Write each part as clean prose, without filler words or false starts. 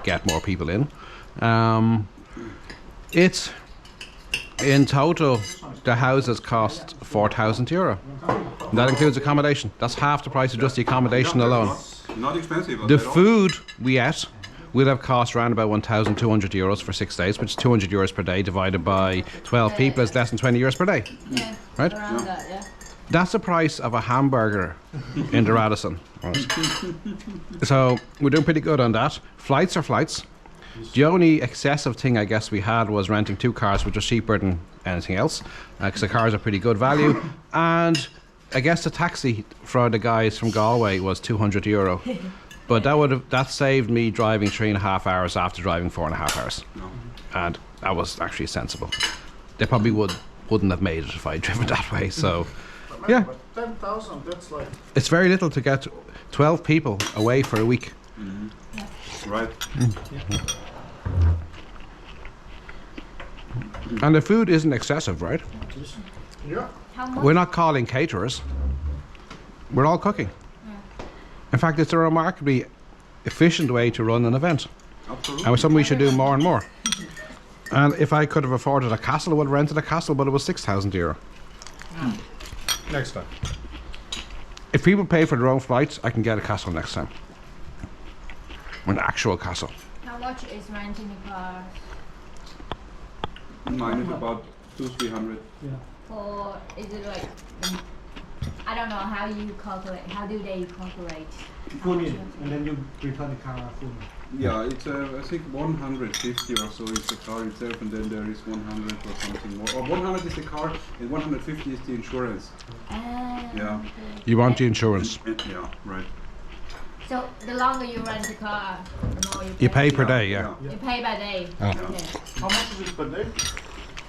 get more people in. It's in total, the houses cost €4,000. That includes accommodation. That's half the price of just the accommodation alone. Not expensive. The food we ate will have cost around about €1,200 for 6 days, which is €200 per day divided by 12 people is less than €20 per day. Yeah, right? around that, yeah. That's the price of a hamburger in the Radisson. Right? So we're doing pretty good on that. Flights are flights. The only excessive thing I guess we had was renting 2 cars, which was cheaper than anything else, because the cars are pretty good value. And I guess the taxi for the guys from Galway was €200. But that saved me driving 3.5 hours after driving 4.5 hours. No. And that was actually sensible. They probably wouldn't have made it if I'd driven that way, so yeah. But 10,000, that's like... It's very little to get 12 people away for a week. Right. And the food isn't excessive, right? Yeah. How much? We're not calling caterers. We're all cooking. In fact, it's a remarkably efficient way to run an event. Absolutely. And it's something we should do more and more. And if I could have afforded a castle, I would have rented a castle, but it was €6,000. Next time. If people pay for their own flights, I can get a castle next time. An actual castle. How much is renting a car Mine is about 200-300. for? Is it like? I don't know how you calculate. How do they calculate? Full in, and then you return the car full. Yeah, it's I think 150 or so is the car itself, and then there is 100 or something more. Or 100 is the car, and 150 is the insurance. Yeah. Okay. You want the insurance. Yeah, right. So the longer you rent a car, the more you pay. You pay per day, yeah. You pay by day. Yeah. Okay. How much is it per day?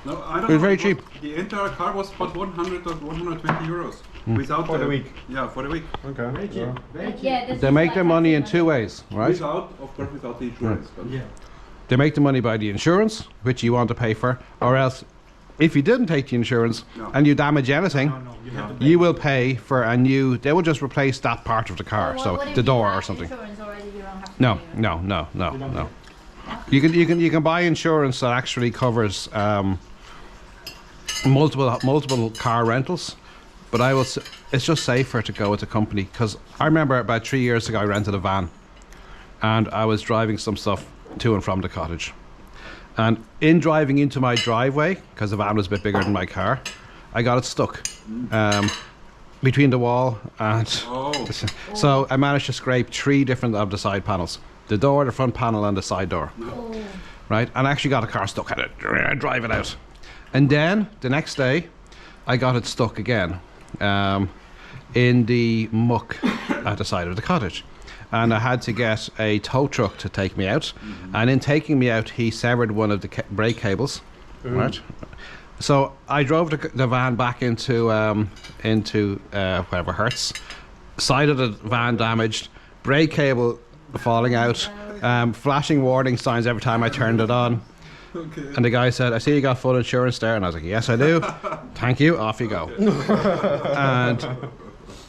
No, I don't It's know. very It was- cheap. The entire car was about 100 or 120 euros. Without For the week? Yeah, for the week. Okay. Very cheap. Very cheap. Yeah, this They is make like their money in something 2 like- ways, right? Without, of course, without the insurance. But Yeah. They make the money by the insurance, which you want to pay for, or else, if you didn't take the insurance No. and you damage anything, No, you have to pay. you will pay for a new. They will just replace that part of the car, Well, so what if the you door have or something. Insurance already, you don't have to No, pay it? no, no, no, You don't no. pay. You can buy insurance that actually covers multiple car rentals, but it's just safer to go with a company, because I remember about 3 years ago I rented a van, and I was driving some stuff to and from the cottage, and in driving into my driveway, because the van was a bit bigger than my car, I got it stuck between the wall and oh, so I managed to scrape 3 different of the side panels: the door, the front panel, and the side door. Oh. Right, and I actually got a car stuck at it, drive it out. And then the next day I got it stuck again in the muck at the side of the cottage, and I had to get a tow truck to take me out. And in taking me out, he severed one of the brake cables. Right, so I drove the van back into wherever Hertz. Side of the van damaged, brake cable falling out, flashing warning signs every time I turned it on. okay. And the guy said, "I see you got full insurance there." And I was like, "Yes, I do." "Thank you." Off you go. And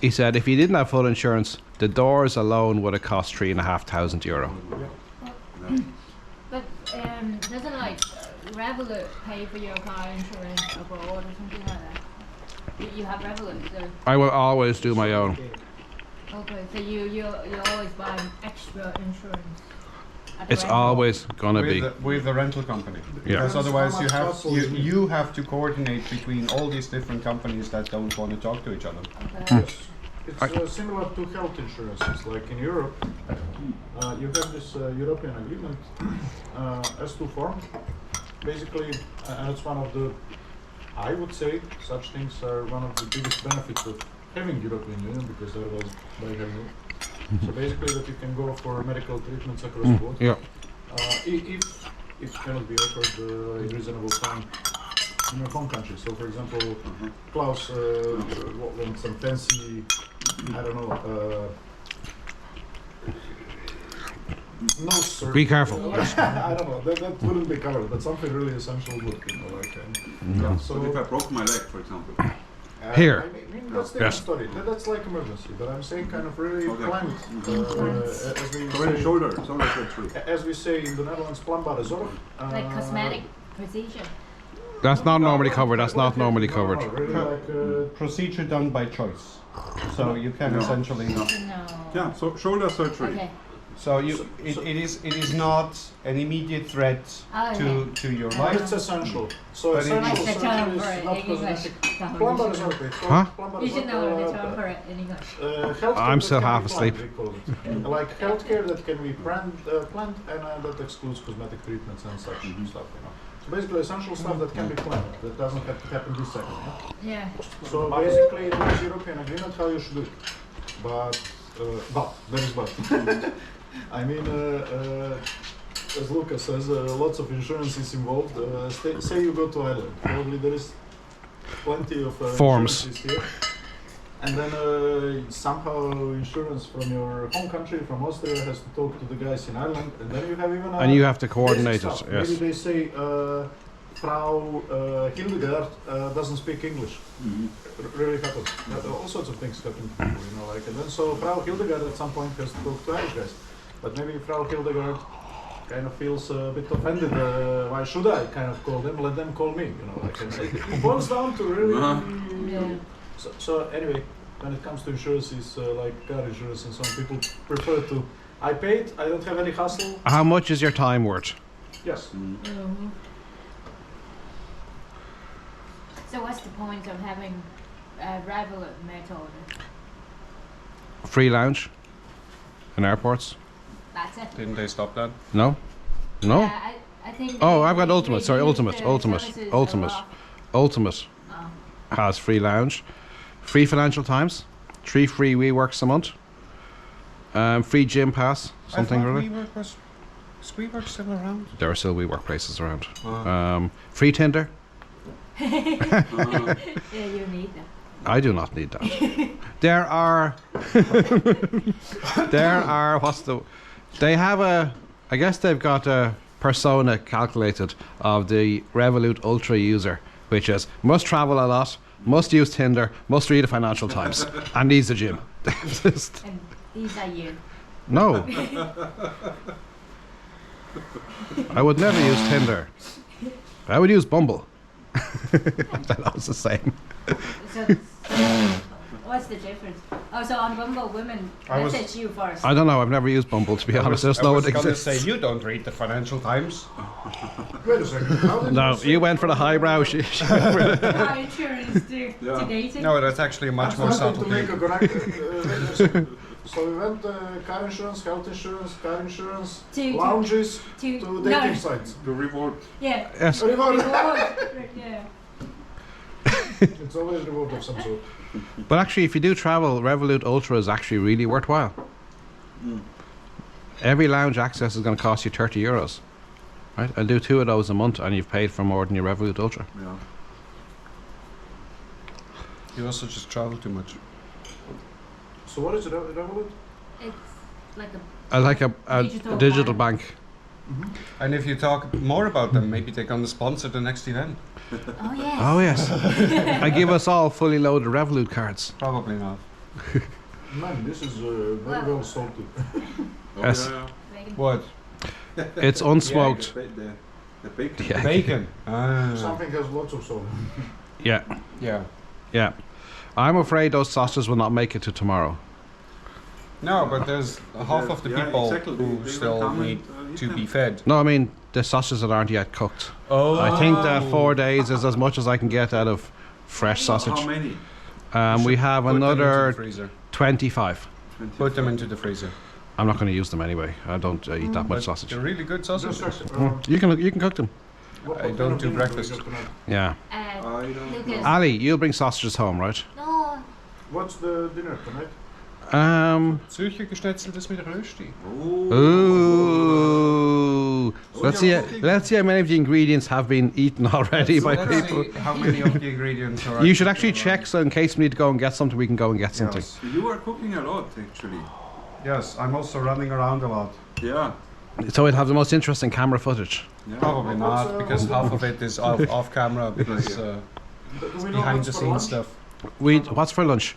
he said, if you didn't have full insurance, the doors alone would have cost €3,500. But doesn't like Revolut pay for your car insurance abroad or something like that? You have Revolut, so I will always do my own. okay. So you always buy extra insurance. at the It's rental. always gonna be. with the rental company. Yeah. Because otherwise How you much have hassle you, is it? you have to coordinate between all these different companies that don't want to talk to each other. Okay. It's similar to health insurances. Like in Europe, you have this European agreement, S2 form. Basically, and it's one of the, I would say, such things are one of the biggest benefits of having European Union, because otherwise they have no. So basically, that you can go for medical treatments across the board. Yeah. If it cannot be offered in reasonable time in your home country. So, for example, Klaus wants some fancy, I don't know, no sir. Be careful. I don't know, that wouldn't be covered, but something really essential would, you know, like, yeah, So if I broke my leg, for example, Here. I mean that's the Yes. story. That's like emergency, but I'm saying kind of really Okay. planned. As we So any say, shoulder surgery. as we say in the Netherlands, plannbare zorg. Like cosmetic procedure. That's not normally covered. That's not normally No, covered. really like, Procedure done by choice. So you can No. essentially. No. Yeah, so shoulder surgery. Okay. So it is not an immediate threat Oh, to your Yeah. life. it's essential. So But it- essential What's the surgery term is for it not in English? cosmetic. Plannbare zorg. Huh? You should know the term for it in English. Healthcare I'm that still can half be asleep. planned, we call it. Like healthcare that can be planned and that excludes cosmetic treatments and such stuff. You know. So basically, essential stuff that can be planned that doesn't have to happen this second. Yeah? Yeah. So basically, it is European agreement how you should do it. But there is but. I mean, as Lucas says, lots of insurance is involved. Say you go to Ireland, probably there is plenty of Forms. insurances here. And then somehow insurance from your home country, from Austria, has to talk to the guys in Ireland, and then you have even. And you have to basic coordinate stuff. it. Maybe Yes. they say Frau Hildegard doesn't speak English. Really happens. All sorts of things happen to people, you know, like, and then so Frau Hildegard at some point has to talk to Irish guys. But maybe Frau Hildegard kind of feels a bit offended. Why should I kind of call them? Let them call me, you know, like, and it boils down to really. Yeah. So anyway, when it comes to insurances, like car insurance and so on, people prefer to. I paid. I don't have any hassle. How much is your time worth? Yes. Mhm. So what's the point of having a Revolut method? Free lounge in airports? That's it. Didn't they stop that? No? No? Yeah, I think. Oh, they- I've got they Ultimate. Sorry, use Ultimate. the Ultimate. services Ultimate. a lot. Ultimate Oh. has free lounge, free Financial Times, 3 free WeWorks a month, free gym pass, something really. Was WeWork still around? There are still WeWork places around. Wow. Free Tinder. Yeah, you need them. I do not need that. There are. There are. What's the? They have a. I guess they've got a persona calculated of the Revolut Ultra user, which is must travel a lot, must use Tinder, must read the Financial Times, and needs a gym. Just- And these are you. no. I would never use Tinder. I would use Bumble. That was the same. So, what's the difference? Oh, so on Bumble, women I was- message you first. I don't know. I've never used Bumble, to be honest. I just know it I was gonna exists. say you don't read the Financial Times. Wait a second. How did No, say- you went for the highbrow. Car insurance to Yeah. dating. No, that's actually a much more I'm starting subtle to make thing. a connect. Wait a second. So we went car insurance, health insurance, car insurance, To- lounges, to to no, dating sites. The reward. yeah. Yes. Reward. Reward. Yeah. It's always reward of some sort. But actually, if you do travel, Revolut Ultra is actually really worthwhile. Every lounge access is going to cost you €30, right? And do 2 of those a month, and you've paid for more than your Revolut Ultra. Yeah. You also just travel too much. So what is it, Revolut? It's like a. Like a Digital digital bank. bank. And if you talk more about them, maybe they're going to sponsor the next event. Oh yes. Oh yes. I give us all fully loaded Revolut cards. Probably not. Man, this is very well salted. Oh, Yes. yeah, Bacon. What? It's unsmoked. Yeah, the bacon. Yeah. Bacon. Ah. Something has lots of salt. Yeah, Yeah. yeah. I'm afraid those sausages will not make it to tomorrow. No, but there's half of the Yeah, people exactly. who They will still come need and, eat to them. be fed. No, I mean the sausages that aren't yet cooked. Oh. I think that 4 days is as much as I can get out of fresh sausage. How many? We have Put them into the another freezer. 25. 25. Put them into the freezer. I'm not going to use them anyway. I don't eat that much But sausage. they're really good Just sausages. You can cook them. I don't do breakfast. Yeah. I don't Lucas. know. Ali, you'll bring sausages home, right? No. What's the dinner tonight? Zürcher geschnetzeltes mit Rösti. Ooh. Let's see. Let's see how many of the ingredients have been eaten already by Let's people. see how many of the ingredients are. You should actually check, so in case we need to go and get something, we can go and get something. Yes. You are cooking a lot, actually. Yes, I'm also running around a lot. Yeah. So it'll have the most interesting camera footage. Yeah. Probably not, because half of it is off camera, because Do we know behind what's the for scenes lunch? stuff. What's for lunch?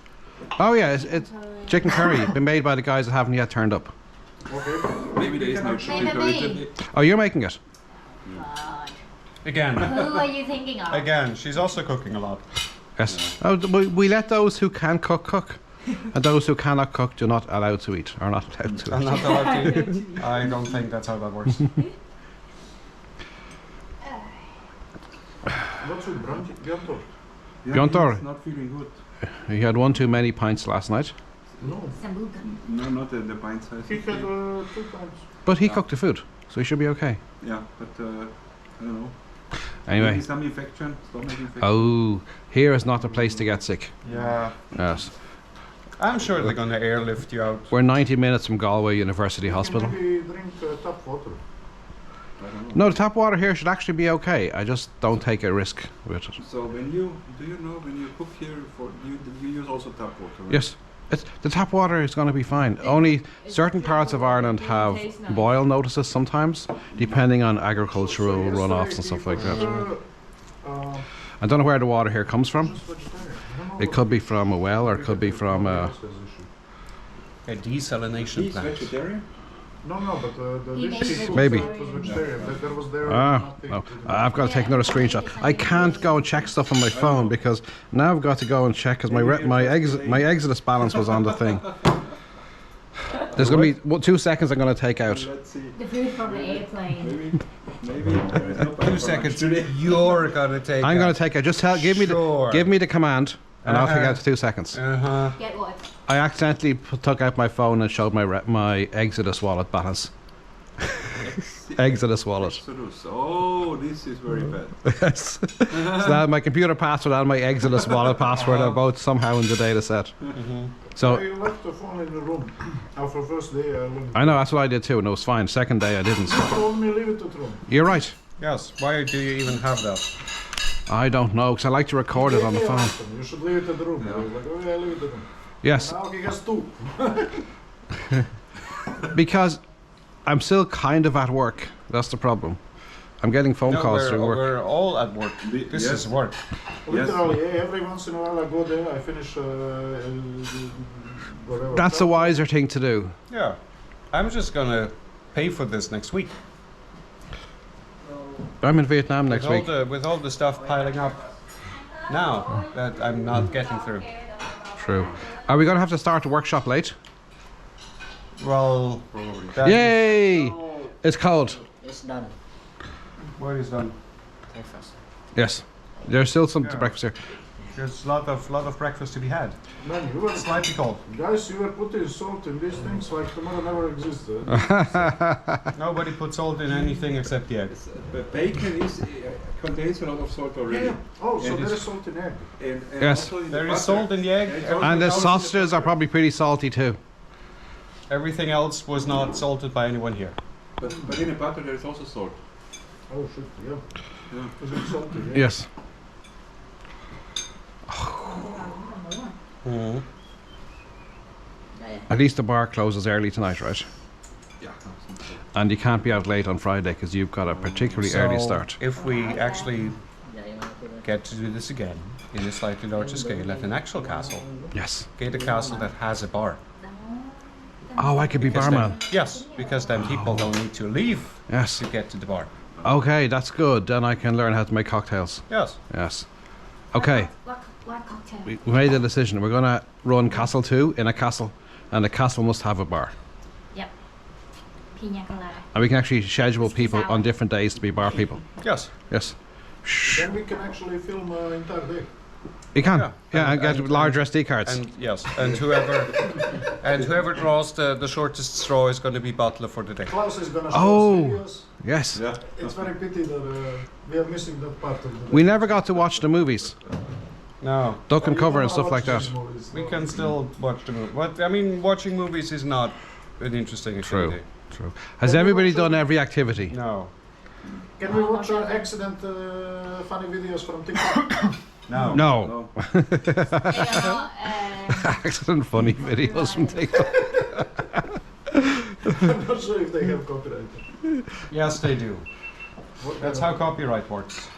Oh yeah, it's chicken curry, been made by the guys that haven't yet turned up. Okay. Maybe there is no chicken curry. Maybe. Oh, you're making it? God. Again. Who are you thinking of? Again, she's also cooking a lot. Yes. Oh, we let those who can cook, and those who cannot cook do not allowed to eat, are not allowed to I'm eat. not allowed to. I don't think that's how that works. What's with Björn? Yeah, Björn he's not feeling good. He had one too many pints last night, No. Sambuca. No, not the pint size. He had 2 times. but he cooked the food, so he should be okay. Yeah, but I don't know. Anyway. Maybe some infection, stomach infection. Oh, here is not the place to get sick. Yeah. Yes. I'm sure they're gonna airlift you out. We're 90 minutes from Galway University Hospital. Maybe drink tap water. I don't know. No, the tap water here should actually be okay. I just don't take a risk with it. So when you cook here for you use also tap water? Right? Yes, the tap water is going to be fine. Only certain parts of Ireland have boil notices sometimes, depending on agricultural runoffs and stuff like that. I don't know where the water here comes from. It could be from a well, or it could be from A desalination He's plant. vegetarian? No, but the He dish made he cooked Maybe. was vegetarian. There was there nothing. no. I've got to take another screenshot. I can't go and check stuff on my phone because now I've got to go and check because my Exodus balance was on the thing. There's going to be 2 seconds I'm going to take out. Let's see. The food from the airplane. Maybe there is no 2 seconds. You're gonna take. I'm going to take it. Just give me the command, and I'll take out 2 seconds. Get what? I accidentally took out my phone and showed my Exodus wallet balance. Exodus wallet. Exodus. Oh, this is very bad. Yes. So now my computer password and my Exodus wallet password are both somehow in the data set. So I left the phone in the room. For first day I went. I know that's what I did too, and it was fine. Second day I didn't. You told me leave it at home. You're right. Yes. Why do you even have that? I don't know because I like to record it on the Yeah, phone. Austin, you should leave it at the room. Yeah. I was like, oh yeah, leave it at home. Yes, Now he has 2. because I'm still kind of at work. That's the problem. I'm getting phone No, calls through work. we're all at work. This Yes. is work. Literally, every once in a while I go there, I finish whatever. That's a wiser thing to do. Yeah. I'm just gonna pay for this next week. I'm in Vietnam next week. With all the stuff piling up now that I'm not getting through. True. Are we going to have to start the workshop late? Well, Probably. that is- Yay! It's cold. It's done. what is done? Breakfast. Yes. There's still some Yeah. breakfast here. There's a lot of breakfast to be had. Man, you were, Slightly cold. guys, you were putting salt in these things like tomorrow never exists. eh? Nobody puts salt in anything except the egg. But bacon contains a lot of salt already. Oh, so It there is- is salt in egg. And Yes. also in There the is butter. salt in the egg. Yeah, it's Every- also And the in sausages are butter. probably pretty salty too. Everything else was not salted by anyone here. But in the butter there is also salt. Oh shit, yeah. Yeah. Is it salty? Yeah. Yes. Mm-hmm. At least the bar closes early tonight, right? Yeah. And you can't be out late on Friday because you've got a particularly early start. If we actually Yeah, you want to put it. get to do this again in a slightly larger scale at an actual castle, Yes. get a castle that has a bar. Oh, I could be Because barman. then- yes, because then people don't need to leave Yes. to get to the bar. Okay, that's good. Then I can learn how to make cocktails. Yes. Yes. Okay. What cocktail? We made the decision. We're going to run Castle 2 in a castle, and the castle must have a bar. Yep. Pina colada. And we can actually schedule people on different days to be bar people. Yes. Yes. Shh. Then we can actually film entire day. You can. Yeah. Yeah, and get And- larger SD cards. And yes, and whoever draws the shortest straw is going to be butler for the day. Klaus is gonna show Oh. us videos. Yes. Yeah. It's very pity that we are missing that part of the We never got to watch the movies. No, Duck and You cover don't and stuff watch like that. these movies, we no. can still watch the movie. But I mean, watching movies is not an interesting True. activity. True. Has Can we everybody watch done it? every activity? No. Can we watch accident funny videos from TikTok? No. No. No. They are not, Accident funny videos from TikTok. I'm not sure if they have copyright. Yes, they do. What That's kind how copyright works.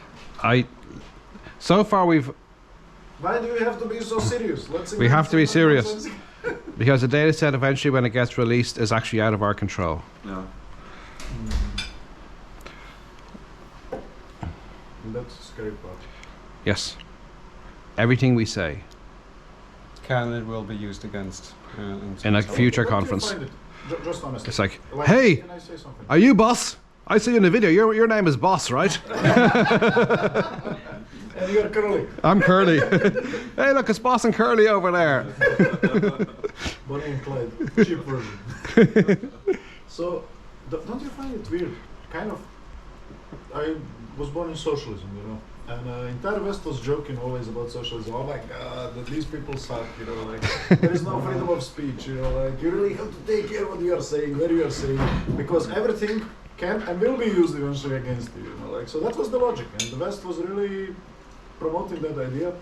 So far we've Why do you have to be so serious? We have to be serious. Nonsense. Because the data set eventually, when it gets released, is actually out of our control. Yeah. And that's the scary part. Yes. Everything we say Can it will be used against in a so- future What do you conference. find it? Just honestly. It's like, Like, hey, can I say something? are you Boss? I see you in the video. Your name is Boss, right? And you're Curly. I'm Curly. Hey, look, it's Boss and Curly over there. Bonnie and Clyde, cheap version. So, don't you find it weird? Kind of. I was born in socialism, you know, and entire West was joking always about socialism. Oh my God, that these people suck, you know, like there is no freedom of speech, you know, like you really have to take care what you are saying, where you are saying, because everything can and will be used eventually against you, you know, like so that was the logic, and the West was really promoting that idea.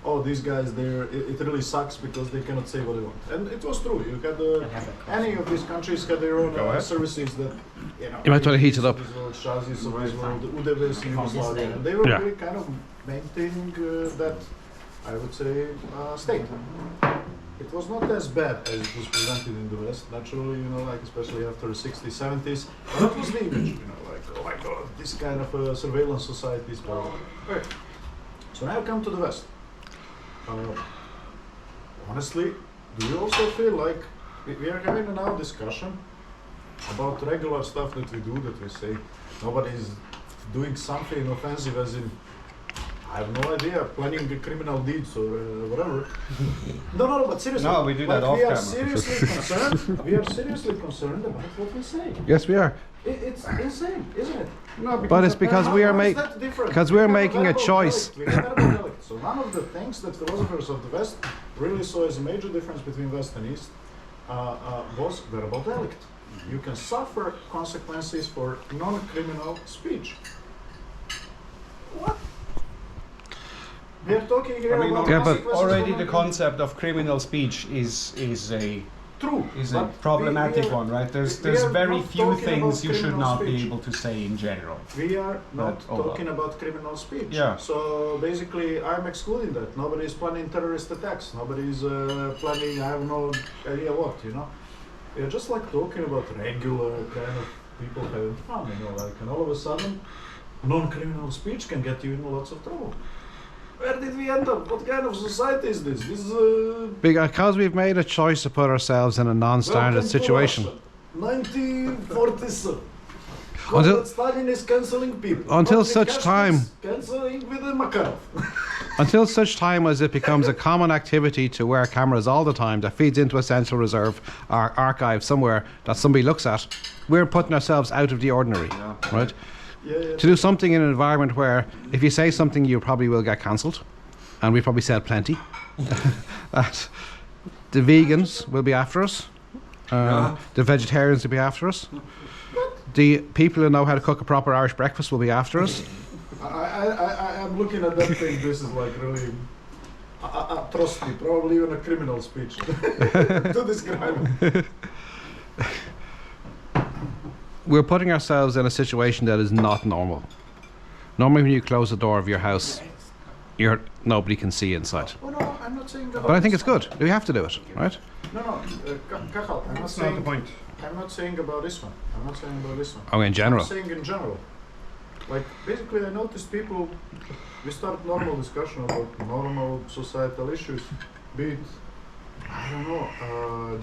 Oh, these guys, it really sucks because they cannot say what they want, and it was true. You had any of these countries had their own services that you know. You might want to heat it up. Shazis of this world, UDBs in Yugoslavia, and they were Yeah. really kind of maintaining that, I would say, state. It was not as bad as it was presented in the West, naturally, you know, like especially after the 60s, 70s. But that was the image, you know, like, oh my God, this kind of surveillance society is powerful. Okay. So now come to the West. Honestly, do you also feel like we are having a now discussion about regular stuff that we do, that we say nobody is doing something offensive, as in, I have no idea, planning the criminal deeds or whatever. No, but seriously. No, we do that off we are camera. seriously concerned. We are seriously concerned about what we say. Yes, we are. It's insane, isn't it? No, But it's because we are How is making. that different? because We we're have making a verbal choice. dialect, we have verbal dialect. So one of the things that philosophers of the West really saw as a major difference between West and East was verbal dialect. You can suffer consequences for non-criminal speech. What? We are talking here I mean, about Yeah, but consequences already for the non-criminal- concept of criminal speech is a True, but problematic we are- one, right? There's we are very not few talking things about you should criminal not speech. be able to say in general. We are not But, oh, talking about criminal speech. Yeah. So basically, I'm excluding that. Nobody is planning terrorist attacks. Nobody is planning, I have no idea what, you know. We're just like talking about regular kind of people having fun, you know, like, and all of a sudden, non-criminal speech can get you in lots of trouble. Where did we end up? What kind of society is this? This is Because we've made a choice to put ourselves in a non-standard welcome to situation. Russia, 1947. Until- Comrade Stalin is cancelling people. Until Comrade such Kashkin time- is cancelling with the Makarov. Until such time as it becomes a common activity to wear cameras all the time that feeds into a central reserve or archive somewhere that somebody looks at, we're putting ourselves out of the ordinary, right? Yeah. To do something in an environment where if you say something you probably will get cancelled, and we probably said plenty, that the vegans will be after us, the vegetarians will be after us, the people who know how to cook a proper Irish breakfast will be after us. I'm looking at that thing. This is like really atrocity, probably even a criminal speech to describe it. We're putting ourselves in a situation that is not normal. Normally when you close the door of your house, nobody can see inside. Oh no, I'm not saying that. But I think it's good. We have to do it, right? No, Cathal, I'm not That's saying. not the point. I'm not saying about this one. I'm not saying about this one. Oh, in general. I'm saying in general. Like basically, I noticed people. We start normal discussion about normal societal issues, be it I don't know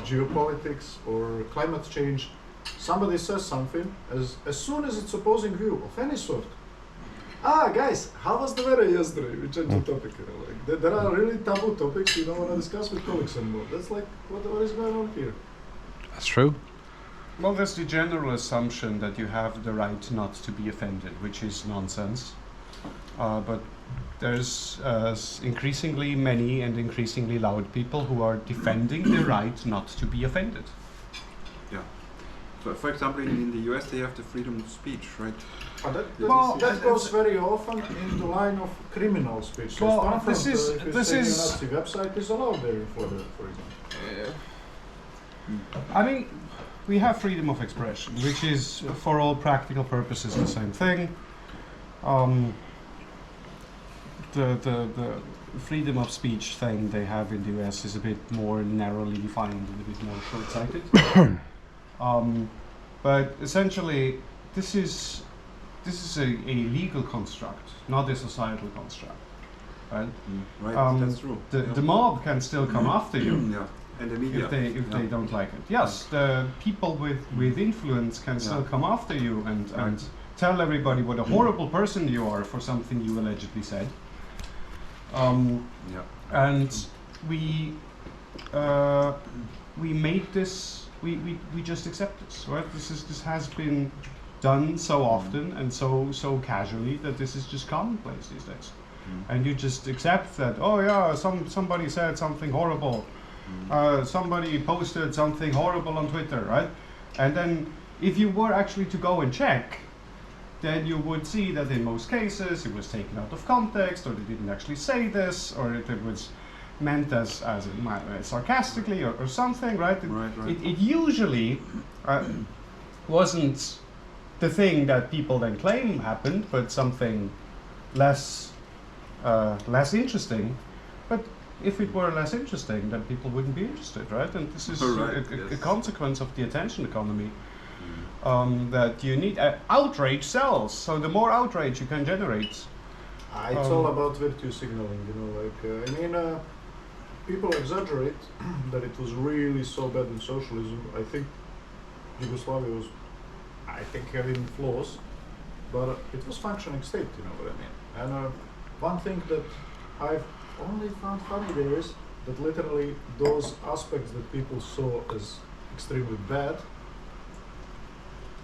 geopolitics or climate change. Somebody says something as soon as it's opposing view of any sort. Guys, how was the weather yesterday? We changed the topic. You know, like there are really taboo topics you don't want to discuss with colleagues anymore. That's like what is going on here. That's true. Well, there's the general assumption that you have the right not to be offended, which is nonsense. But there's increasingly many and increasingly loud people who are defending the right not to be offended. Yeah. So, for example, in the US, they have the freedom of speech, right? That goes very often in the line of criminal speech. Well, Stormfront, this is- if you this say is- Nazi website is allowed there for example. I mean, we have freedom of expression, which is, for all practical purposes, the same thing. The freedom of speech thing they have in the US is a bit more narrowly defined and a bit more short-sighted. But essentially, this is a legal construct, not a societal construct, right? Right, that's true. The mob can still come after you. Yeah, and the media. If they don't like it. Yes, the people with influence can still come after you and tell everybody what a horrible person you are for something you allegedly said. And we made this. We just accept this, right? This has been done so often and so casually that this is just commonplace these days. And you just accept that. Oh yeah, somebody said something horrible. Somebody posted something horrible on Twitter, right? And then if you were actually to go and check, then you would see that in most cases it was taken out of context, or they didn't actually say this, or it was meant as sarcastically or something, right? It usually wasn't the thing that people then claim happened, but something less interesting. But if it were less interesting, then people wouldn't be interested, right? And this is a consequence of the attention economy. That you need outrage sells. So the more outrage you can generate, it's all about virtue signaling, you know. Like I mean, people exaggerate that it was really so bad in socialism. I think Yugoslavia was, having flaws, but it was functioning state. You know what I mean? And one thing that I've only found funny there is that literally those aspects that people saw as extremely bad,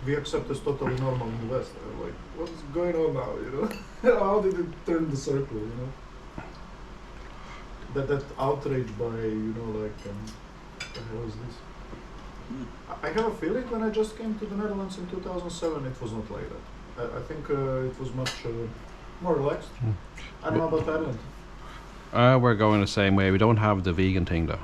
we accept as totally normal in the West. Like, what is going on now, you know? How did it turn the circle, you know? That outrage by, you know, like, what the hell is this? I have a feeling when I just came to the Netherlands in 2007, it was not like that. I think it was much more relaxed. I don't know about Ireland. We're going the same way. We don't have the vegan thing though,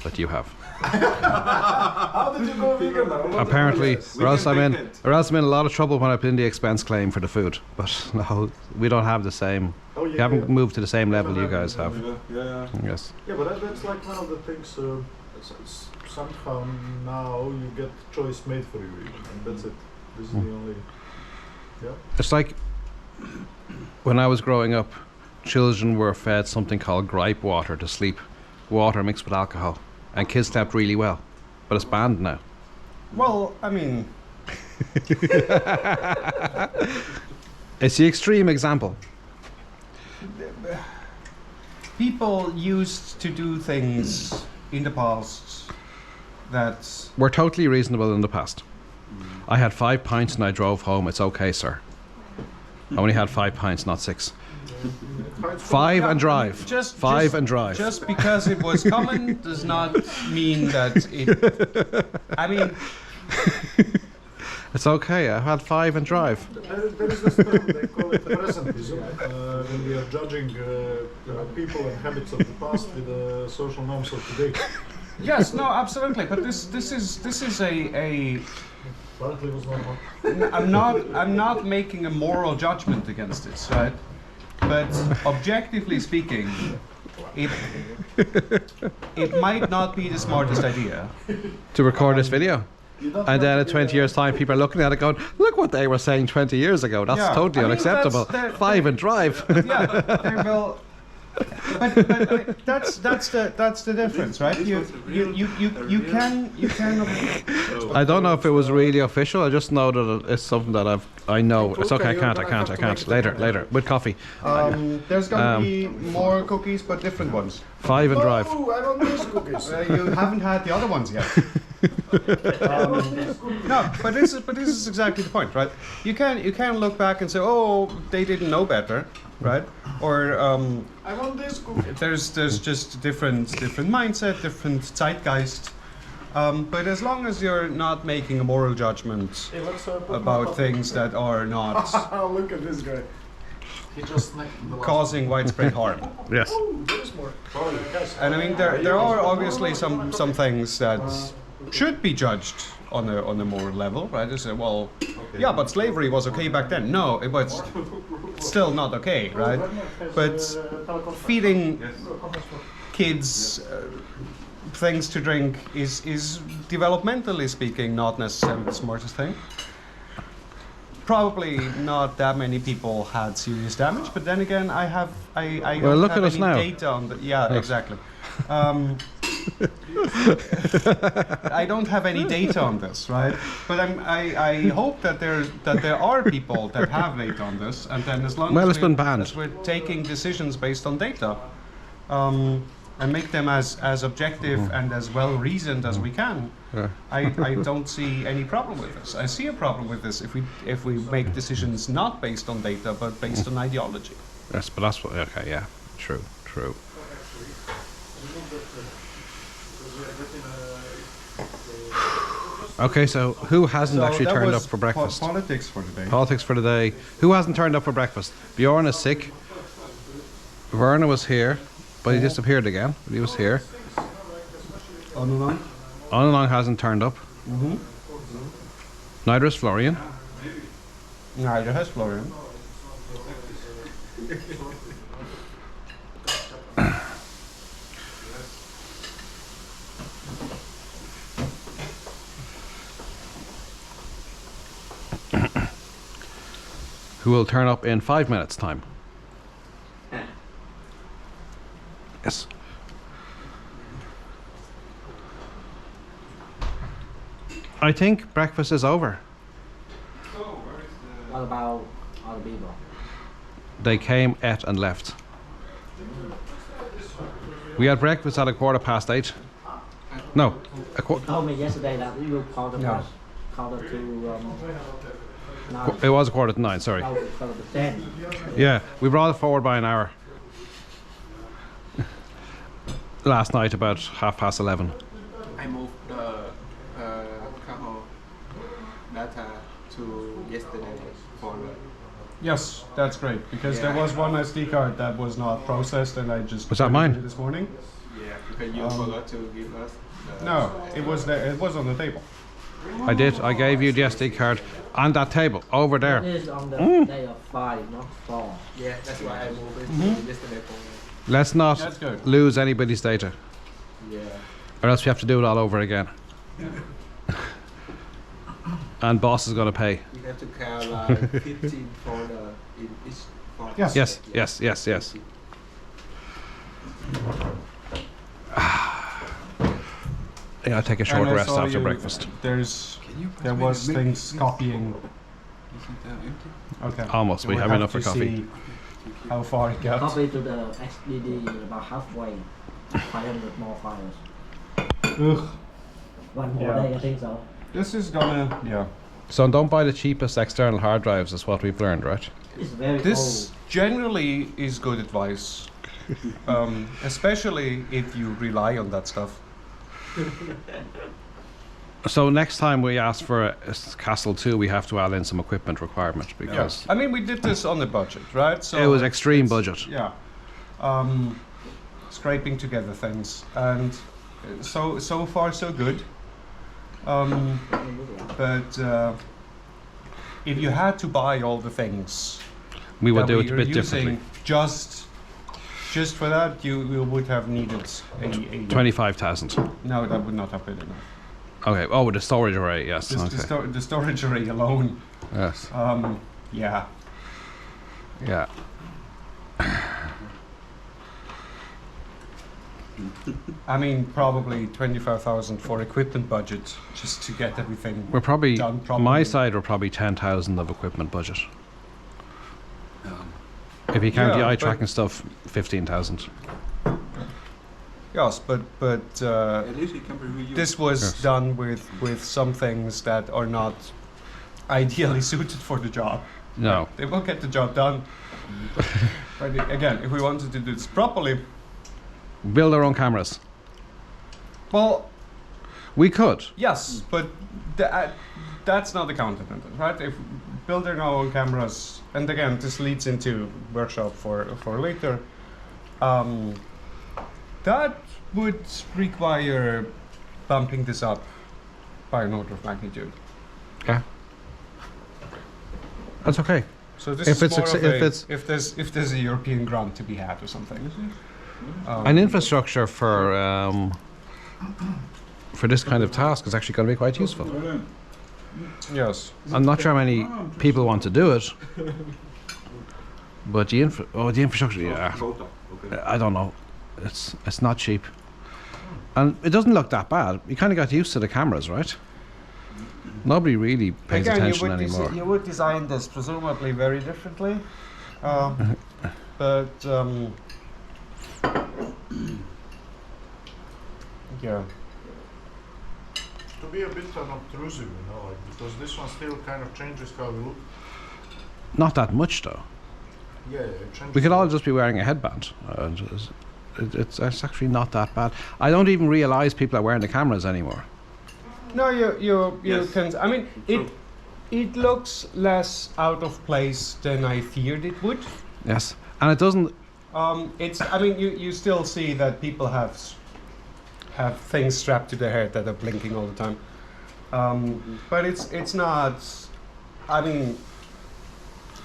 that you have. How did you go vegan now? Apparently, or else I'm in a lot of trouble when I put in the expense claim for the food. But no, we don't have the same. Oh, yeah, we haven't moved to the same level you guys have. Yeah. Yes. Yeah, but that's like one of the things. Somehow now you get choice made for you, and that's it. This is the only. Yeah. It's like when I was growing up, children were fed something called gripe water to sleep, water mixed with alcohol, and kids slept really well. But it's banned now. well, I mean, It's the extreme example. people used to do things in the past that We're totally reasonable in the past. I had 5 pints and I drove home. It's okay, sir. I only had 5 pints, not 6. 5 and drive. Just 5 and drive. Just because it was common does not mean that it. I mean, It's okay. I had 5 and drive. There is this term, they call it presentism, when we are judging people and habits of the past with the social norms of today. yes, no, absolutely. But this is a. Apparently it was normal. I'm not making a moral judgment against this, right? But objectively speaking, it might not be the smartest idea. To record this video. And then in 20 years' time, people are looking at it going, look what they were saying 20 years ago. That's Yeah, totally I mean, unacceptable. that's 5 and drive. Yeah, they will. But that's the difference, right? You can. I don't know if it was really official. I just know that it's something that I know. It's okay. I can't. Later with coffee. There's gonna be more cookies, but different ones. 5 and drive. Oh, I want these cookies. You haven't had the other ones yet. No, but this is exactly the point, right? You can look back and say, oh, they didn't know better, right? Or I want this cookie. there's just different mindset, different zeitgeist. But as long as you're not making a moral judgment Hey, let's, put my about coffee. things that are not Look at this guy. He just snacked the last causing widespread harm. Yes. Oh, there is more. Sorry, guys. And I mean, there are obviously some things that should be judged on a more level, right? They say, well, yeah, but slavery was okay back then. No, it was still not okay, right? But feeding kids things to drink is developmentally speaking not necessarily the smartest thing. Probably not that many people had serious damage, but then again, I Well, don't look have at us any now. data on the. Yeah, Yes. exactly. I don't have any data on this, right? But I hope that there are people that have data on this, and then as long Well, as it's been banned. as we're taking decisions based on data, and make them as objective and as well reasoned as we can, Yeah. I don't see any problem with this. I see a problem with this if we make decisions not based on data but based on ideology. Yes, but that's what. Okay, yeah, true. Okay, so who hasn't actually turned up for breakfast? Politics for today. Politics for today. Who hasn't turned up for breakfast? Bjorn is sick. Werner was here, but he disappeared again. But he was here. Onalong hasn't turned up. Neither is Florian. Neither has Florian. Who will turn up in 5 minutes' time. Yes. I think breakfast is over. What about other people? They came, ate, and left. We had breakfast at 8:15. No, You told me yesterday that you called No. us, called it to now it was 9:15. Sorry. now it's called to 10. Yeah, we brought it forward by an hour. Last night, about 11:30. I moved the Cathal data to yesterday for the Yes, that's great because there was one SD card that was not processed, and I just Was that put it mine? in this morning. because you forgot to give us the No, it was there. It was on the table. I did. I gave you the SD card on that table over there. It is on the day of 5, not 4. yeah, that's why I moved it to yesterday for Let's not That's good. lose anybody's data, yeah. or else we have to do it all over again. And boss is going to pay. We have to count like 15 for the in each for Yes. Yes. Yeah, I'll take a short And I rest saw after you- breakfast. There was things copying. Empty? Okay. Almost. We We'll have enough for to coffee. see how far it got. Copy to the XDD about halfway, 500 more files. Ugh. One more Yeah. day, I think so. This is gonna. Yeah. So don't buy the cheapest external hard drives, is what we've learned, right? It's very This generally is good advice, especially if you rely on that stuff. So next time we ask for a Castle 2, we have to add in some equipment requirement because I mean, we did this on the budget, right? So it was extreme it's- budget. Yeah. Scraping together things, and so far so good. But if you had to buy all the things, We would that do we it a are bit using differently. Just for that, you would have needed a 25,000. No, that would not have been enough. Okay. Oh, with the storage array, yes. Just Okay. the storage array alone. Yes. Yeah. Yeah. I mean, probably 25,000 for equipment budget just to get everything. We're probably, Done properly. my side, we're probably 10,000 of equipment budget. If you count the Yeah, eye but- tracking stuff, 15,000. Yes, but At least it can be reused. this was Yes. done with some things that are not ideally suited for the job. No. They will get the job done. But again, if we wanted to do this properly, Build our own cameras. well, We could. yes, but that's not the countertenant, right? If building our own cameras, and again, this leads into workshop for later. That would require bumping this up by an order of magnitude. Yeah. That's okay. So this If is it's more acce- of a, if it's- if there's a European grant to be had or something. An infrastructure for this kind of task is actually going to be quite useful. Yes. I'm not sure how many people want to do it, but the infrastructure, yeah, I don't know. It's not cheap, and it doesn't look that bad. You kind of got used to the cameras, right? Nobody really pays attention anymore. You would design this presumably very differently, but yeah. To be a bit unobtrusive, like, because this one still kind of changes how we look. Not that much though. Yeah, it changes. We could all just be wearing a headband. It's actually not that bad. I don't even realize people are wearing the cameras anymore. No, you Yes. can. I mean, it looks less out of place than I feared it would. Yes, and it doesn't. It's. I mean, you still see that people have things strapped to their head that are blinking all the time. But it's not. I mean,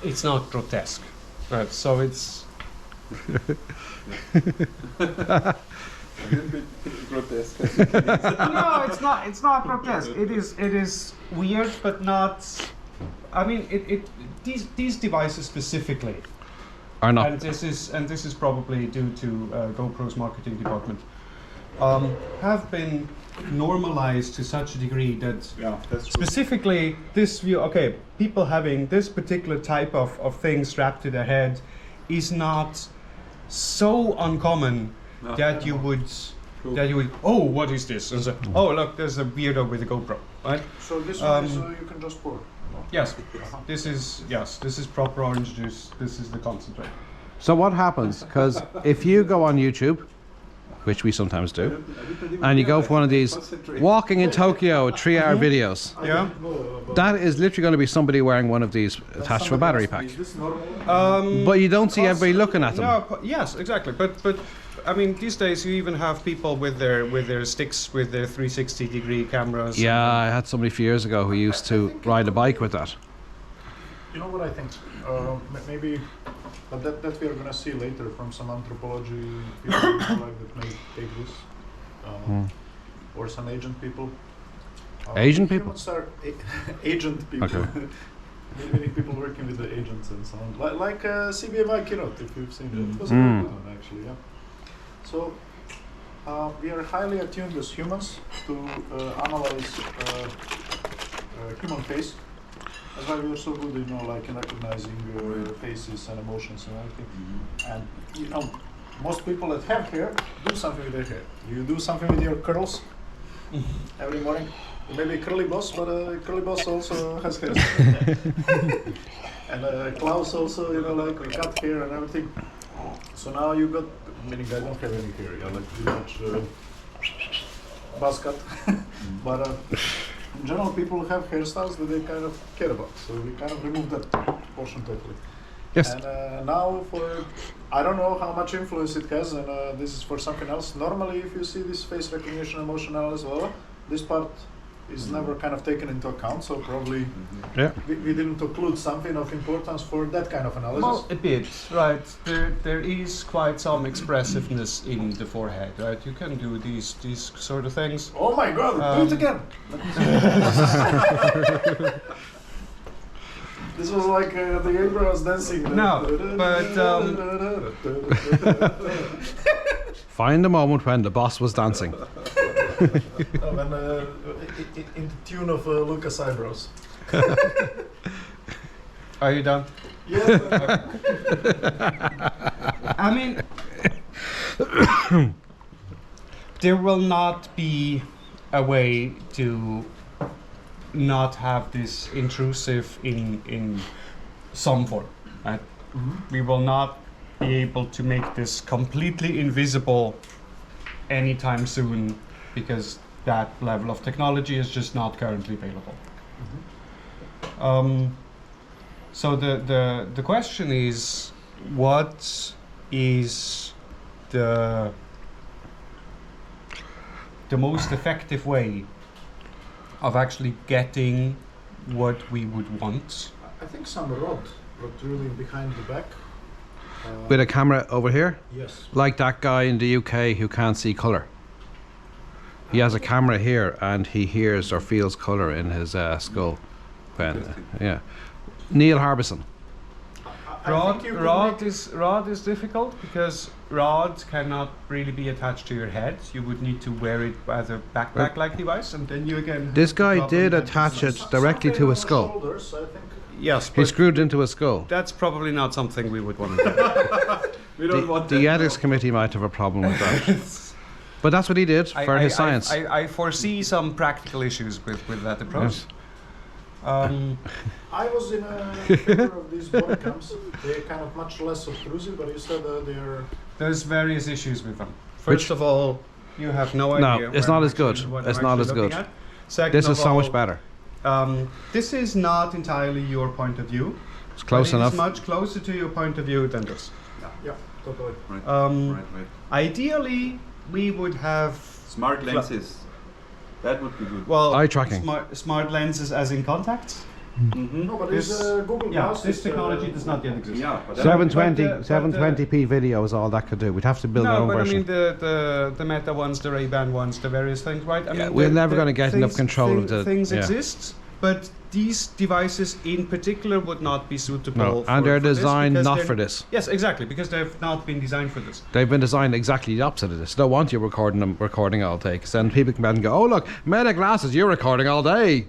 it's not grotesque, right? So it's. A little bit grotesque. No, it's not. It's not grotesque. It is weird, but not. I mean, these devices specifically, Are not. and this is probably due to GoPro's marketing department, have been normalized to such a degree that Yeah, that's true. specifically this view. Okay, people having this particular type of thing strapped to their head is not so uncommon No. that you would. True. That you would, oh, what is this? And so, oh, look, there's a weirdo with a GoPro, right? So this one is you can just pour. Yes, this is proper orange juice. This is the concentrate. So what happens? Because if you go on YouTube, which we sometimes do, and you go for one of these walking in Tokyo 3-hour videos, Yeah. that is literally going to be somebody wearing one of these attached to a battery pack. Is this normal? But you don't see everybody looking at them. No, yes, exactly. But I mean, these days you even have people with their sticks with their 360-degree cameras. Yeah, I had somebody a few years ago who used to ride a bike with that. You know what I think? Maybe, but that we are gonna see later from some anthropology people like that may take this, or some agent people. Asian people? Humans are agent people. Okay. Many people working with the agents and so on, like CBMI keynote, if you've seen it. It was a Mm. very good one actually. Yeah. So we are highly attuned as humans to analyze human face. That's why we are so good, like in recognizing faces and emotions and everything. And most people that have hair do something with their hair. You do something with your curls every morning. Maybe curly boss, but curly boss also has hair. And Klaus also, like cut hair and everything. So now you got, meaning I don't have any hair, like pretty much buzz cut. But in general, people have hairstyles that they kind of care about. So we kind of remove that portion totally. Yes. And now I don't know how much influence it has, and this is for something else. Normally, if you see this face recognition, emotion analysis, this part is never kind of taken into account, so probably Yeah. we didn't include something of importance for that kind of analysis. Well, a bit, right. There is quite some expressiveness in the forehead, right? You can do these sort of things. Oh my god, do it again! Let me see. This was like the eyebrows dancing. No, but Find the moment when the boss was dancing. when, in the tune of Lucas' eyebrows. are you done? Yeah. I mean, there will not be a way to not have this intrusive in some form, right? We will not be able to make this completely invisible anytime soon because that level of technology is just not currently available. So the question is, what is the most effective way of actually getting what we would want. I think some rod really behind the back. With a camera over here, Yes. like that guy in the UK who can't see colour. He has a camera here and he hears or feels colour in his skull. When, Interesting. yeah. Neil Harbison. Rod is difficult because rod cannot really be attached to your head. You would need to wear it as a backpack-like device, and then you again. This guy problem did that attach this it is- directly to his skull. Shoulders, I think. Yes, He but screwed it into his skull. that's probably not something we would want to do. We don't want The that. ethics committee might have a problem with that. But that's what he did for his science. I foresee some practical issues with that approach. Yes. I was in a favor of these body cams. They're kind of much less obtrusive, but you said they're. There's various issues with them. Which- First of all, you have no No, idea. it's where not I'm as good. actually- what It's I'm not actually as good. looking at. Second This of is so much all, better. This is not entirely your point of view. It's close but enough. It is much closer to your point of view than this. Yeah, totally. Right, Um, right. Ideally, we would have Smart lenses. That would be good. well Eye tracking. smart lenses as in contacts. Mm-hmm. No, but This- this Google Yeah, Glass. this is, technology does not yet exist. Yeah, but that- 720, but, 720p video is all that could do. We'd have to build our No, own but I version. mean the Meta ones, the Ray-Ban ones, the various things, right? I Yeah, mean, we're the- never the gonna get enough things- control of the- things yeah. exist, but these devices in particular would not be suitable. No, for, and they're for this designed because not they're- for this. Yes, exactly, because they've not been designed for this. They've been designed exactly the opposite of this. They don't want you recording all day. 'Cause then people come out and go, "Oh look, Meta glasses, you're recording all day.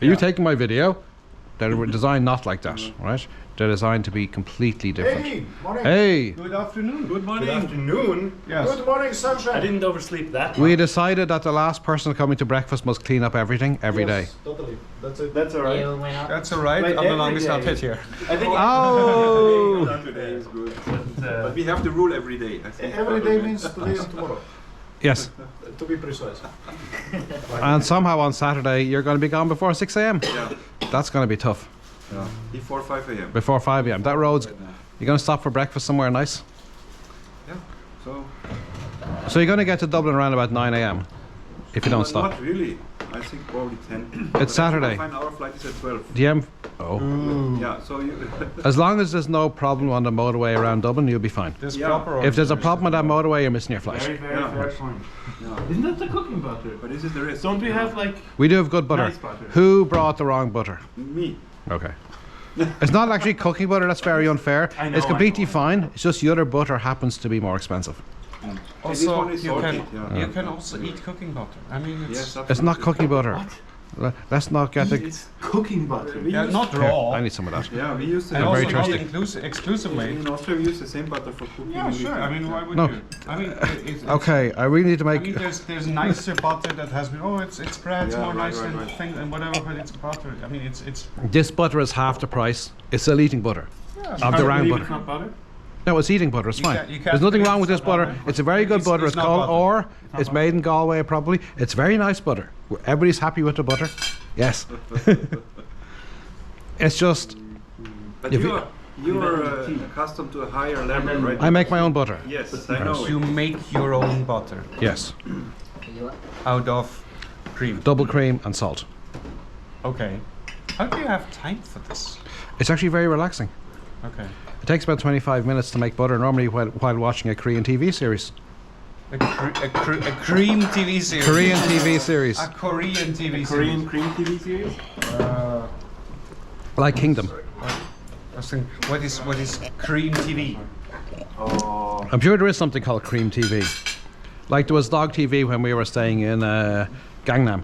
Are you taking my video?" They're designed not like that, right? They're designed to be completely different. Hey, morning. Hey, Good afternoon. Good morning. Good afternoon. Yes. Good morning, sunshine. I didn't oversleep that we much. decided that the last person coming to breakfast must clean up everything every day. Yes, totally. That's it. That's alright. Nail went up. That's all right. Wait, I'm the every longest day. outfit here. I think Oh! Not Today is good. But, But we have the rule every day. I think. Every day means today and tomorrow, Yes, to be precise. and somehow on Saturday you're going to be gone before 6 a.m. Yeah. That's going to be tough. Yeah. Before 5 a.m. Before 5 a.m. That road's. Right now. You're going to stop for breakfast somewhere nice. So. So you're going to get to Dublin around about 9 a.m. if you don't stop. Not really. I think probably 10. It's Saturday. Fine, our flight is at 12. The M. Oh. Yeah. So you. As long as there's no problem on the motorway around Dublin, you'll be fine. This Yeah. proper. If there's a organization. problem with that motorway, you're missing your flight. very, very Yeah. fair point. Yeah. Isn't that the cooking butter? But this is the risk. Don't we have like We do have good butter. nice butter? Who brought the wrong butter? Me. Okay. It's not actually cooking butter, that's very unfair. I know, It's completely I know. fine. It's just the other butter happens to be more expensive. And this Also, one is you salted. can Yeah. you can also eat cooking butter. I mean, it's Yes, It's not absolutely. cooking butter. What? Let's not get the. It's cooking butter. We yeah, use- not Here, raw. I need some of that. Yeah, we use the and I'm also very not thirsty. exclusively. In Austria, we use the same butter for cooking. Yeah, and sure. we I can- mean, why would No. you? I mean, it's, Okay, I really need to I make. mean, there's nicer butter that has been. Oh, it's spreads Yeah, more right, nice right, and right. thing and whatever, but it's butter. I mean, it's. This butter is half the price. It's still eating butter. Yeah, Of the round butter. It's not butter. No, it's eating butter. It's You fine. can't- you can't There's nothing believe wrong with it's this not butter. butter. It's a very good It's- butter. it's It's not called butter. Or. not It's butter. made in Galway probably. It's very nice butter. Everybody's happy with the butter. Yes. It's just But If you're accustomed to a higher level, right? I make my own butter. Yes, I know. You make your own butter Yes. You- out of cream. Double cream and salt. Okay. How do you have time for this? It's actually very relaxing. Okay. It takes about 25 minutes to make butter normally while watching a Korean TV series. A cream TV series. Korean TV series. A Korean TV Korean cream TV series. series. Like Kingdom. I was thinking, what is cream TV? Oh. I'm sure there is something called Cream TV. Like there was Dog TV when we were staying in Gangnam.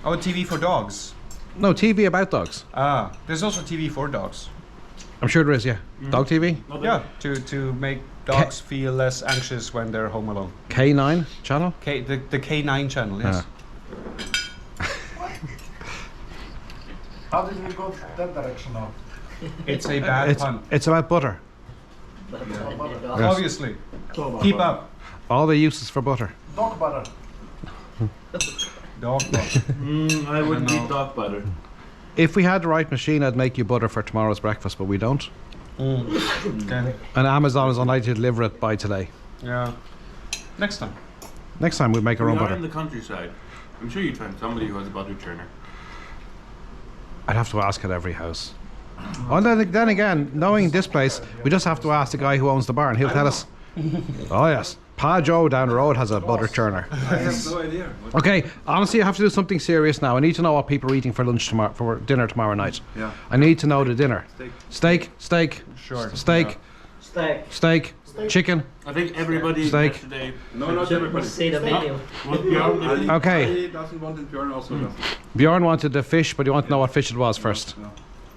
Oh, TV for dogs. No, TV about dogs. Ah, there's also TV for dogs. I'm sure there is, yeah. Dog TV? Yeah, to make dogs feel less anxious when they're home alone. K9 channel? The K9 channel, yes. How did we go that direction now? It's a bad It's, pun. it's about butter. Yeah. Yes. Obviously. Keep up. All the uses for butter. Dog butter. Dog butter. I wouldn't know. eat dog butter. If we had the right machine, I'd make you butter for tomorrow's breakfast, but we don't. Okay. And Amazon is unlikely to deliver it by today. Yeah. Next time. Next time we'll make our We own are butter. in the countryside. I'm sure you'd find somebody who has a butter churner. I'd have to ask at every house. Oh, then again, knowing this place, we just have to ask the guy who owns the barn. He'll tell us. Oh yes, Pa Joe down the road has a butter churner. I have no idea. Okay, honestly, I have to do something serious now. I need to know what people are eating for lunch tomorrow, for dinner tomorrow night. Yeah. I need to know the dinner. Steak. Steak. Sure. Steak. Steak. Chicken. I think everybody Steak. yesterday No, not everybody. Say the menu. was beyond Ali, Okay. Ali doesn't want it, Björn also doesn't. Bjorn wanted the fish, but you want to know what fish it was first. No.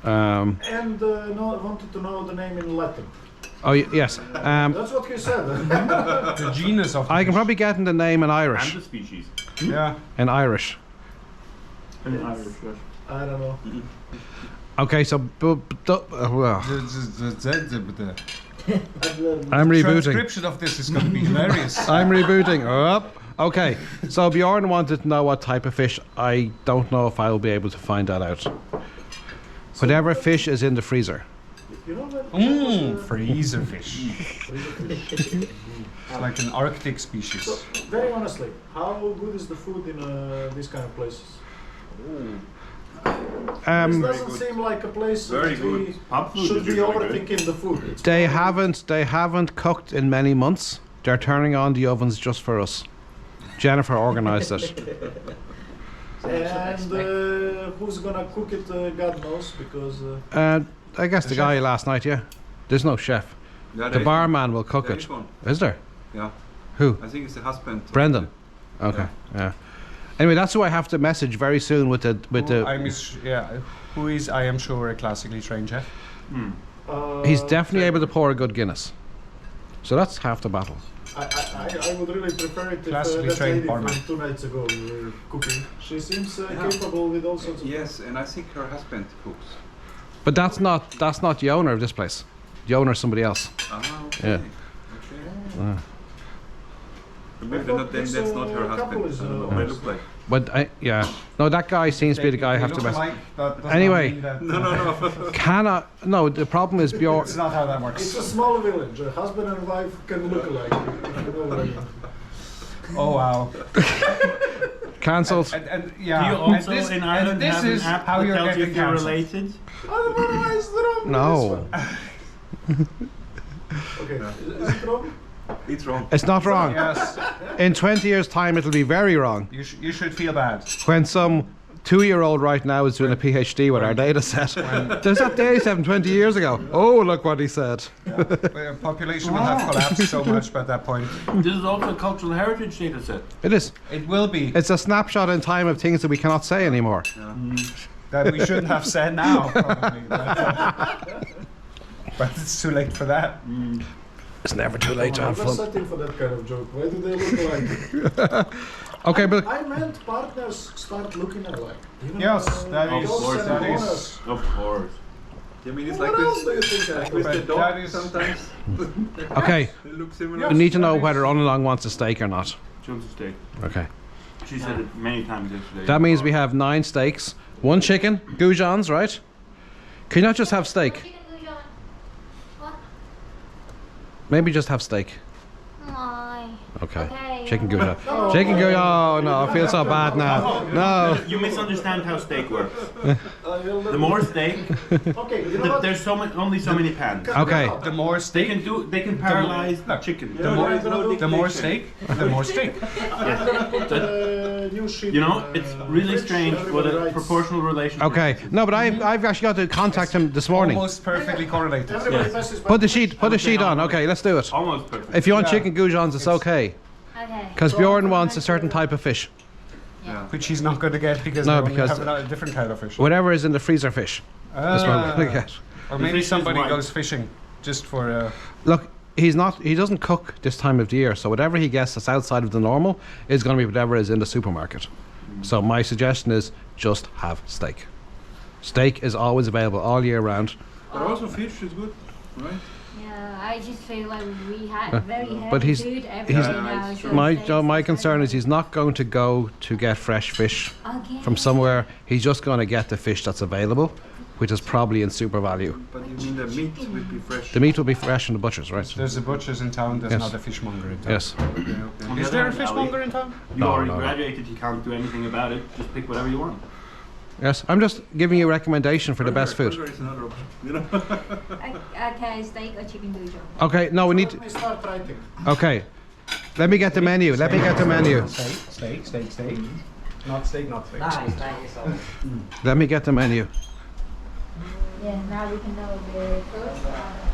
And wanted to know the name in Latin. Oh yes. That's what he said. The genus of the I can fish. probably get in the name in and Irish. the species. Yeah. In Irish. And Irish, yes. I don't know. Okay, so well, I'm rebooting. Transcription of this is going to be hilarious. I'm rebooting. Up. Okay, so Bjorn wanted to know what type of fish. I don't know if I'll be able to find that out. Whatever fish is in the freezer. You know that? Freezer fish. Like an Arctic species. So, very honestly, how good is the food in these kind of places? This doesn't seem like a place Very that good. we Pub food should is be usually good. overthinking the food. It's They probably- haven't cooked in many months. They're turning on the ovens just for us. Jennifer organised it. And who's gonna cook it? God knows, because I guess the guy last night. Yeah, there's no chef. Yeah, The barman will cook there it. is one. Is there? Yeah. Who? I think it's the husband. Brendan. Okay. Yeah. Anyway, that's who I have to message very soon with the Who is, I am sure, a classically trained chef. He's definitely able to pour a good Guinness. So that's half the battle. I would really prefer it if Classically that trained lady barman. from 2 nights ago were cooking. She seems capable with all sorts of. Yes, and I think her husband cooks. But that's not the owner of this place. The owner is somebody else. Ah, okay. Yeah. Okay. Maybe then that's not her husband. I don't know what they look like. But no, that guy seems to be the guy I have to mess. Anyway. No, the problem is Bjorn. It's not how that works. It's a small village. A husband and wife can look alike. You know what I mean? Oh wow. Cancelled. And Do you also in Ireland this have is an app how that you're tells you getting if you're cancelled. related? Otherwise, the wrong No. Okay, is it wrong? It's wrong. It's not wrong. Yes, In 20 years' time, it'll be very wrong. you should feel bad. When some 2-year-old right now is doing a PhD with our data set. There's that data set from 20 years ago. Oh, look what he said. Population will have collapsed so much by that point. This is also a cultural heritage data set. It is. It will be. It's a snapshot in time of things that we cannot say anymore. That we shouldn't have said now, probably. But it's too late for that. It's never too late to have I'm not fun. setting for that kind of joke. Why do they look alike? Okay, but I meant partners start looking alike. Even, Yes, that Of is. course That it is. Of course. I mean, it's What like else do you with, think I like with the But dog that is- sometimes. okay, They look similar. we need to know whether Unalong wants a steak or not. She wants a steak. Okay. She said it many times yesterday. That means we have 9 steaks, 1 chicken, goujons, right? Can you not just have steak? Chicken goujon. What? Maybe just have steak. Why? Okay. Okay. Chicken goujon. Chicken goujon. Oh no, I feel so bad now. No. You misunderstand how steak works. will The more steak, Okay, you know what? there's only so many pans. Okay. The more They steak, can paralyze the look, chicken. the more steak, the more steak. New sheet. You know, it's really strange what a proportional relationship. Okay. No, but I've actually got to contact him this morning. Almost perfectly correlated. Everybody passes by. Put the sheet on. Okay, let's do it. Almost perfect. If you want Yeah. chicken goujons, it's okay. Okay. Because Bjorn wants a certain type of fish. Which he's not going to get because No, we because- have a different kind of fish. Whatever is in the freezer fish. That's what we're gonna get. Or The maybe fish is somebody white. goes fishing just for. Look, he doesn't cook this time of the year, so whatever he gets that's outside of the normal is going to be whatever is in the supermarket. So my suggestion is just have steak. Steak is always available all year round. But also fish is good, right? Yeah, I just feel like we had very heavy but he's- food every he's- day now. So My steaks my is concern very is he's not going to go to get fresh fish good. Okay. from somewhere. He's just going to get the fish that's available. which is probably in super value. But you mean the meat would be fresh? The meat will be fresh in the butchers, right? There's a butcher's in town, there's Yes. not a fishmonger in town. Yes. Okay, okay. On the Is other there a hand, fishmonger Ali, in town? You No, already no, no. graduated, you can't do anything about it. Just pick whatever you want. Yes. I'm just giving you a recommendation for the best food. Burger is another option, you know. Okay, steak or chicken goujon? Okay. No, we need. Let me start writing. Okay. Let me get the menu. Let me get the menu. Steak. Not steak. Nice, nice. Let me get the menu. Yeah, now we can know the first one.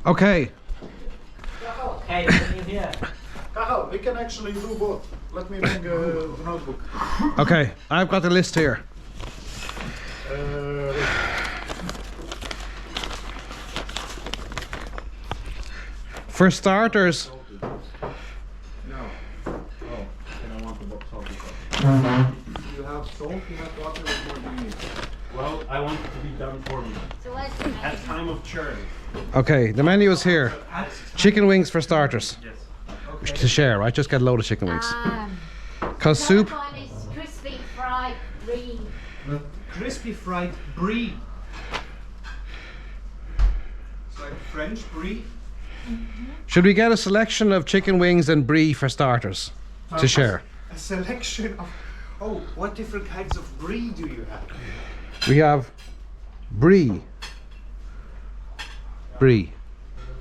Okay. Okay, you here. Cathal, we can actually do both. Let me bring a notebook. Okay. I've got the list here. Uh, For starters, No. Oh, then I want the salty sauce. You have salt, you have water, what more do you need? Well, I want it to be done for me. So what's the At next? time of churn. okay, the menu is here. Chicken wings for starters. Yes. To share, right? Just get a load of chicken wings. Cause Another soup. one is crispy fried brie. Crispy fried brie. It's like French brie. Should we get a selection of chicken wings and brie for starters to share? A selection of. Oh, what different kinds of brie do you have? We have brie. Brie.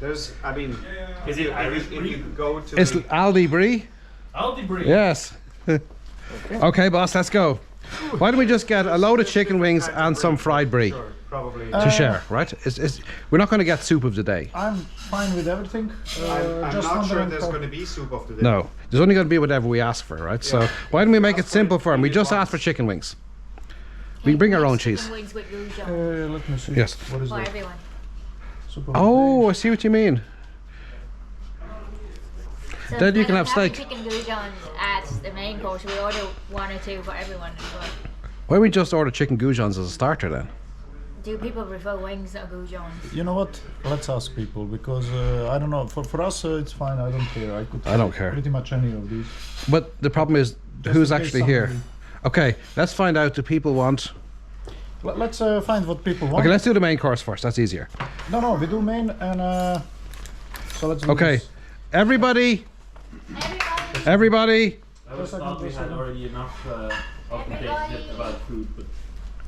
There's, I mean, Is it Irish if brie? you go to It's the, Aldi brie. Aldi brie. Yes. Okay, boss, let's go. Why don't we just get a load of chicken wings and some fried brie sure, probably. to share, right? We're not going to get soup of the day. I'm fine with everything. I'm just not sure wondering there's how- going to be soup of the day. No, there's only going to be whatever we ask for, right? So why don't we make it simple for him? We just ask for chicken wings. We can bring our own cheese. Chicken wings with goujon Let me see. Yes. What is for that? everyone. Super Oh, I see what you mean. So Then you instead can of have having steak. chicken goujons at the main course, we order one or two for everyone as well. Why don't we just order chicken goujons as a starter then? Do people prefer wings or goujons? You know what? Let's ask people because I don't know. For us, it's fine. I don't care. I don't care. Pretty much any of these. But the problem is, Just who's in case actually here? somebody- Okay, let's find out. Do people want? Let's find what people want. Okay, let's do the main course first. That's easier. No, we do main and so let's do Okay, this. everybody, Everybody, everybody. I always thought we had already enough of the Everybody. about food, but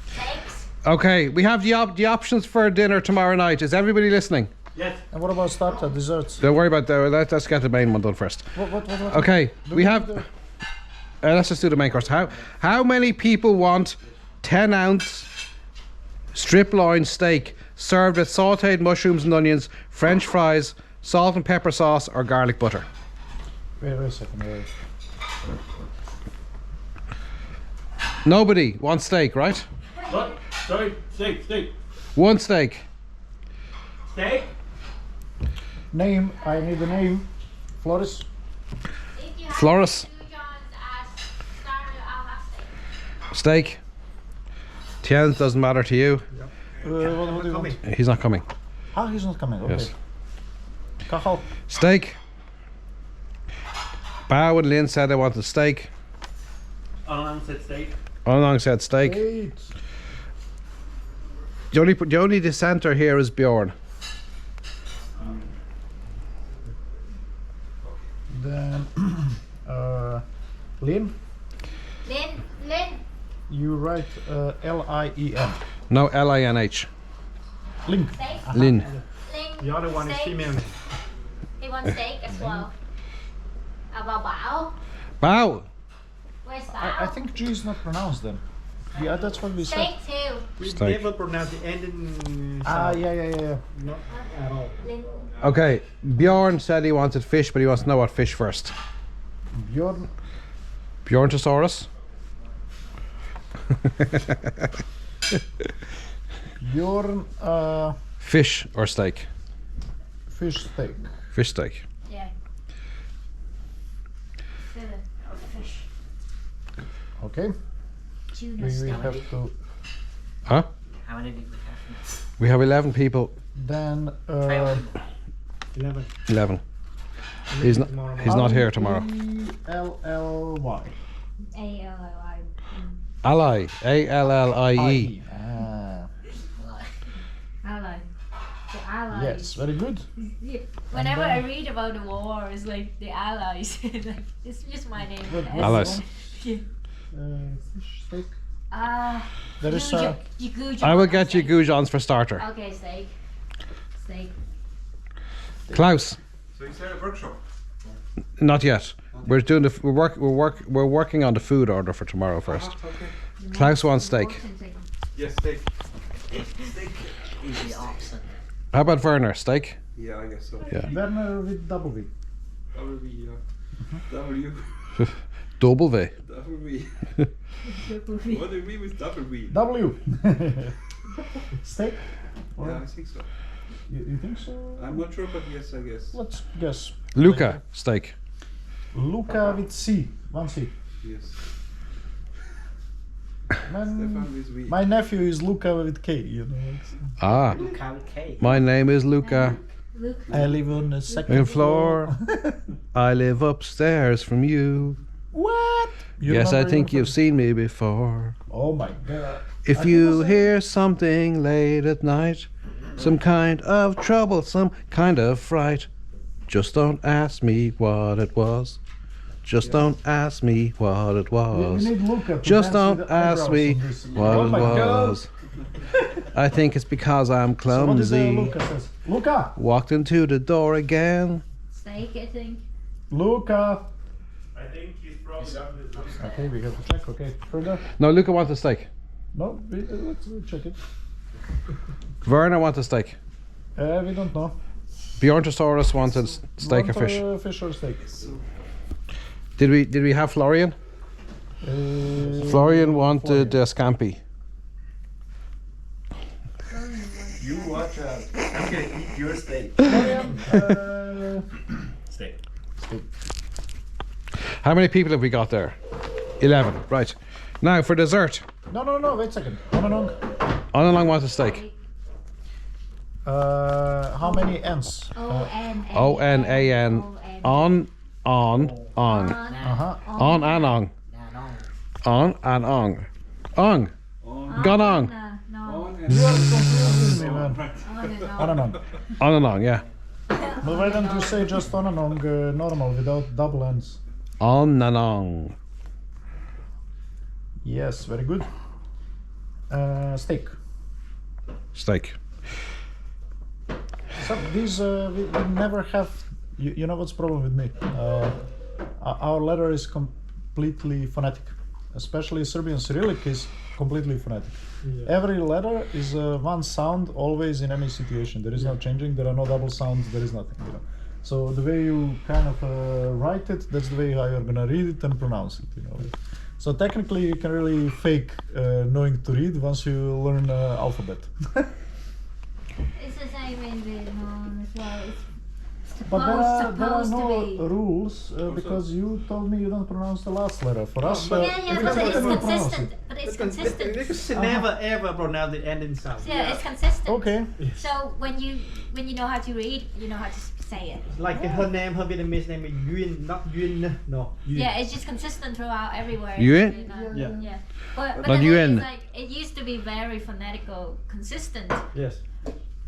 steaks. Okay, we have the options for dinner tomorrow night. Is everybody listening? yes. And what about starter desserts? Don't worry about that. Let's get the main one done first. What? Okay, Do we do have. the- Let's just do the main course. How many people want 10-ounce strip loin steak served with sautéed mushrooms and onions, French fries, salt and pepper sauce, or garlic butter? Wait a second. Wait. Nobody wants steak, right? What? Sorry, steak. One steak. Steak? Name. I need a name. Floris. If you have Floris. goujons as starter, I'll have steak. Steak. Tiens doesn't matter to you. What do you want? He's not coming. Ah, he's not coming. Okay. Yes. Cathal. Steak. Bao and Lynn said they wanted steak. Alan said steak. Onang said steak. Wait. The only dissenter here is Bjorn. Then Lynn. Lynn. You write L-I-E-N. No, L-I-N-H. Link. Steak. Lynn. Lynn. The other one is steak. female. He wants want steak as well. About bao? Bao. Where's bao? I think G is not pronounced then. Yeah, that's what we said. Steak too. We Steak. never pronounce the ending. Ah, sound. yeah. Not at all. Lin- Okay, Bjorn said he wanted fish, but he wants to know what fish first. Bjorn. Bjorntosaurus? Bjorn, Fish or steak? fish steak. Fish steak. Yeah. Fillet or fish. Okay. Tuna We steak. have to. Huh? How many did we have? We have 11 people. Then. 11. 11. He's not. He's not here tomorrow. L-L-Y. A-L-L-I. Ally. A-L-L-I-E. Ah, Ally. The allies. yes, very good. Yeah. Whenever I read about the war, it's like the allies. Like, it's just my name. Good. S- Allies. Yeah. Fish steak. There is I will get you goujons for starter. Okay, steak. Steak. Klaus. So is there a workshop? Not yet. We're doing the. We're working on the food order for tomorrow first. Okay. Klaus wants steak. Yes, steak. Steak is the option. How about Werner? Steak? Yeah, I guess so. Yeah. Werner with double V. W, yeah. W. Double V. W. What do you mean with W? W. Steak? Or Yeah, I think so. you think so? I'm not sure, but yes, I guess. Let's guess. Luca. Steak. Luca with C. One C. Yes. Man, Stefan with V. my nephew is Luca with K, you know. Ah. Luca with K. My name is Luca. Look. I live on the second Second floor. I live upstairs from you. What? You Yes, I remember think your you've seen me before. Oh my god. If you hear something late at night, some kind of trouble, some kind of fright, just don't ask me what it was. Just don't ask me what it We was. need Luca to Just dance with don't the ask eyebrows me on this. what Oh it my God. was. I think it's because I'm So what is clumsy. Luca says? Luca! Walked into the door again. Steak, I think. Luca! I think he's probably done this. Okay, we have to check. Okay, further? No, Luca wants a steak. No, let's check it. Werner wants a steak. We don't know. Bjorntosaurus wanted steak or fish. Fish or steak? Did we have Florian? Florian wanted scampi. You watch out. I'm gonna eat your steak. Steak. How many people have we got there? 11. Right. Now for dessert. No, wait a second. On. Analong wants a steak. How many N's? O-N-A-N. O-N-A-N. On. Uh-huh. On and on. On and on. On. Gone on. No. On You are confusing me, man. On and on. On and on. On and on, yeah. But why don't you say just on and on normal without double N's? On and on. Yes, very good. Steak. Steak. So these we never have. You know what's the problem with me? Our letter is completely phonetic, especially Serbian Cyrillic is completely phonetic. Every letter is one sound always in any situation. There is no changing. There are no double sounds. There is nothing. You know. So the way you kind of write it, that's the way how you're gonna read it and pronounce it. You know. So technically, you can really fake knowing to read once you learn alphabet. It's the same in Vietnam as well. It's But there are supposed to no be. rules because you told me you don't pronounce the last letter. For us, Yeah, but every it's time we pronounce consistent. But it's consistent. Because never ever pronounce the ending sound. Yeah, it's consistent. Okay. So when you know how to read, you know how to say it. Like her name, her Vietnamese name is Yuen, not Yuen. No. Yuen. Yeah, it's just consistent throughout everywhere. Yuen? You know? Yeah. Yeah. But Not the thing Yuen. is, like, it used to be very phonetical, consistent. Yes.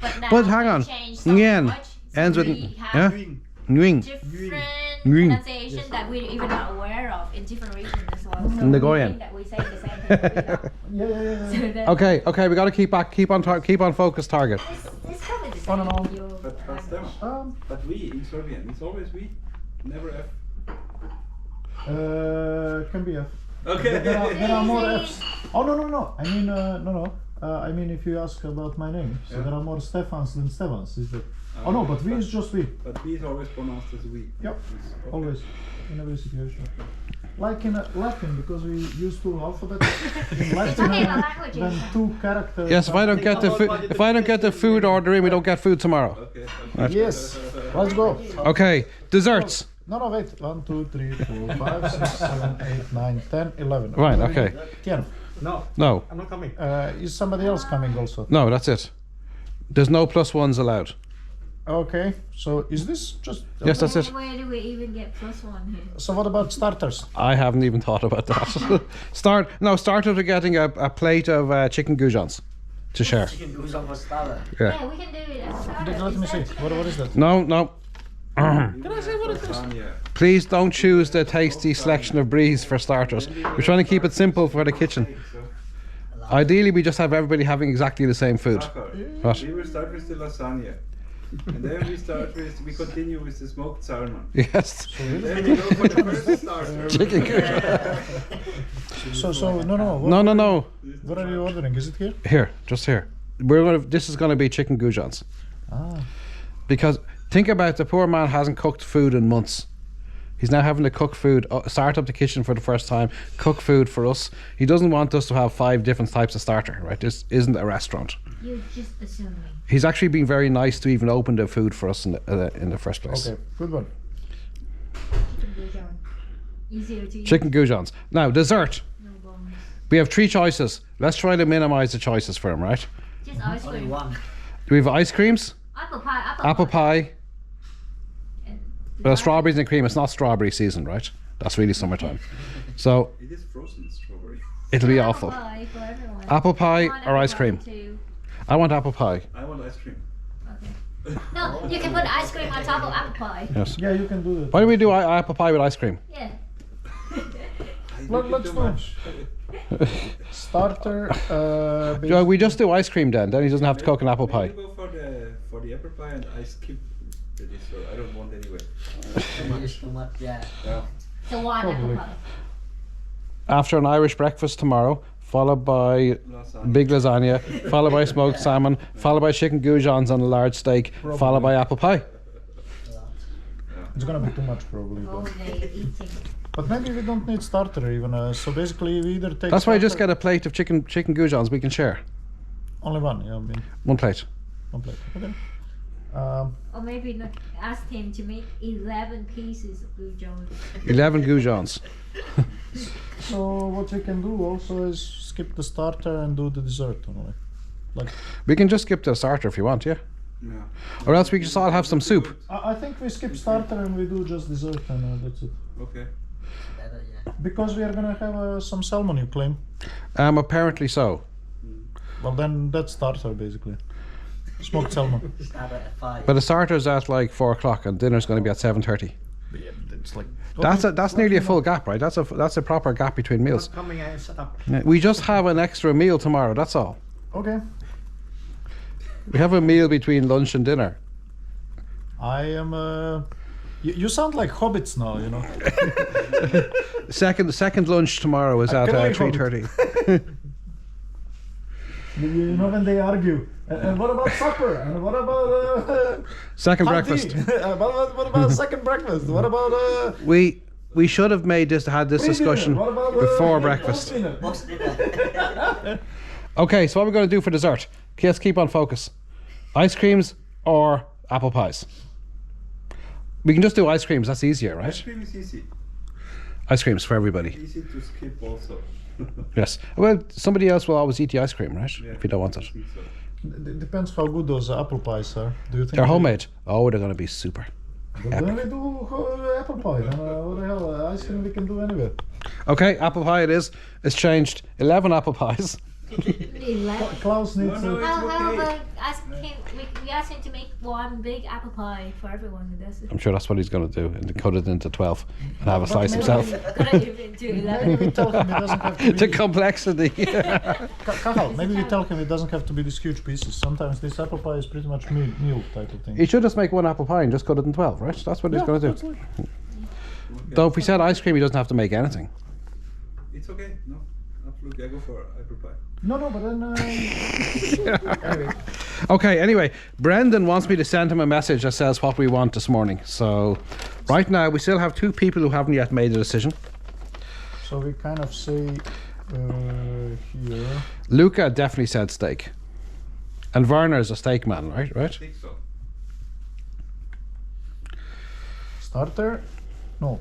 But now But hang they on. changed so Nguyen much. So ends with we have yeah. Nguyen. different Nguyen. pronunciation that we're even not aware of in different regions as well. So Nagoyan. we think that we say the same thing. But we don't. Yeah. So then Okay, we got to keep on focus target. It's probably the On same and on. in your language. Stefan. But we in Serbian, it's always we, never F. Can be F. Okay. There are more Fs. Oh no. I mean no. I mean if you ask about my name, so there are more Stefans than Stevans. Is that? Oh no, but we is just we. But we is always pronounced as we. Yep. Okay. Always, in every situation. Like in Latin, because we use two alphabets. In Latin, okay about languages. then two characters. Yes, if I don't get the food order in, we don't get food tomorrow. Okay. Right. Yes. Let's go. Okay, desserts. No, wait. 1, 2, 3, 4, 5, 6, 7, 8, 9, 10, 11. Right, okay. 10. No, I'm not coming. Is somebody else coming also? no, that's it. There's no +1s allowed. Okay, so is this just... Yes, that's it. Where do we even get +1 here? So what about starters? I haven't even thought about that. Starters are getting a plate of chicken goujons to share. Chicken goes on for starter. Yeah. Yeah, we can do it as a starter. Let me see. What is that? No. Can I say what it is? Please don't choose the tasty selection of breeze for starters. We're trying to keep it simple for the kitchen. Ideally, we just have everybody having exactly the same food. What? We will start with the lasagna. And then we continue with the smoked salmon. Yes. And then we go for the first starter. Chicken goujon. No. No. What are you ordering? Is it here? Here, just here. This is gonna be chicken goujons. Ah. Because think about the poor man hasn't cooked food in months. He's now having to cook food, start up the kitchen for the first time, cook food for us. He doesn't want us to have 5 different types of starter, right? This isn't a restaurant. You're just assuming. He's actually been very nice to even open the food for us in the first place. Okay, good one. Easier to use. Chicken goujons. Now, dessert. No bones. We have 3 choices. Let's try to minimize the choices for him, right? Just ice Only cream. one. Do we have ice creams? Apple pie. Apple pie. And Well, strawberries and cream. It's not strawberry season, right? That's really summertime. So It is frozen strawberry. it'll be Apple awful. pie for everyone. Apple pie One or ice cream? everyone too. I want apple pie. I want ice cream. Okay. No, you can put ice cream on top of apple pie. Yes. Yeah, you can do that. Why don't we do apple pie with ice cream? Yeah. Let's do starter. Yeah, we just do ice cream then. Then he doesn't have to cook an apple pie. Maybe go for the apple pie and I skip the dessert. I don't want anyway. It's too much, yeah. Yeah. So one apple pie. After an Irish breakfast tomorrow, followed by Lasagna. big lasagna, followed by smoked salmon, followed by chicken goujons on a large steak, followed by apple pie. It's gonna be too much probably. All day eating. But maybe we don't need starter even. So basically, we either take. That's why I just starter- get a plate of chicken goujons we can share. only one. Yeah, I mean, 1 plate. one plate. Okay. Or maybe not ask him to make 11 pieces of blue Jones. 11 goujons. So what we can do also is skip the starter and do the dessert only. Like We can just skip the starter if you want, yeah? Yeah. Or else we just all have some soup. I think we skip starter and we do just dessert and that's it. Okay. Better, yeah. Because we are gonna have some salmon, you claim. Apparently so. Well, then that's starter basically. Smoked salmon. Starter at 5. But the starter's at like 4 o'clock and dinner's going to be at 7:30. Yeah, it's like. That's nearly a full gap, right? That's a proper gap between meals. Not coming and set up. Yeah, we just have an extra meal tomorrow. That's all. Okay. We have a meal between lunch and dinner. I am. You sound like hobbits now, you know. Second lunch tomorrow is at can I 3:30. You know when they argue. And what about supper? And what about Second hot breakfast. tea? what about second breakfast? What about We should have had this pre-dinner? discussion What about, before breakfast. post-dinner? What's dinner? Okay, so what we're going to do for dessert? Okay, let's keep on focus. Ice creams or apple pies? We can just do ice creams. That's easier, Ice right? cream is easy. Ice creams for everybody. Easy to skip also. Yes. Well, somebody else will always eat the ice cream, right? Yeah, If you don't want it. I think so. Depends how good those apple pies are. Do you think They're homemade. Oh, they're going to be super. Then we do apple pie. Then what the hell? Ice cream we can do anyway. Okay, apple pie it is. It's changed. 11 apple pies. 11. Klaus needs No, a... it's How okay. about we asked him to make one big apple pie for everyone. And that's it. I'm sure that's what he's going to do, and cut it into 12 and have a But slice maybe- himself. Gotta give it to Maybe 11. we tell him it doesn't have to be... The complexity. Cathal, maybe we tell him it doesn't have to be these huge pieces. Sometimes this apple pie is pretty much meal type of thing. He should just make one apple pie and just cut it in 12, right? That's what he's going to that's do. like- Though if we said ice cream, he doesn't have to make anything. It's okay. No, absolutely. I go for apple pie. No, but then... anyway. Okay, anyway, Brendan wants me to send him a message that says what we want this morning. So right now we still have 2 people who haven't yet made a decision. So we kind of say here... Luca definitely said steak. And Werner's a steak man, right? I think so. Starter? No.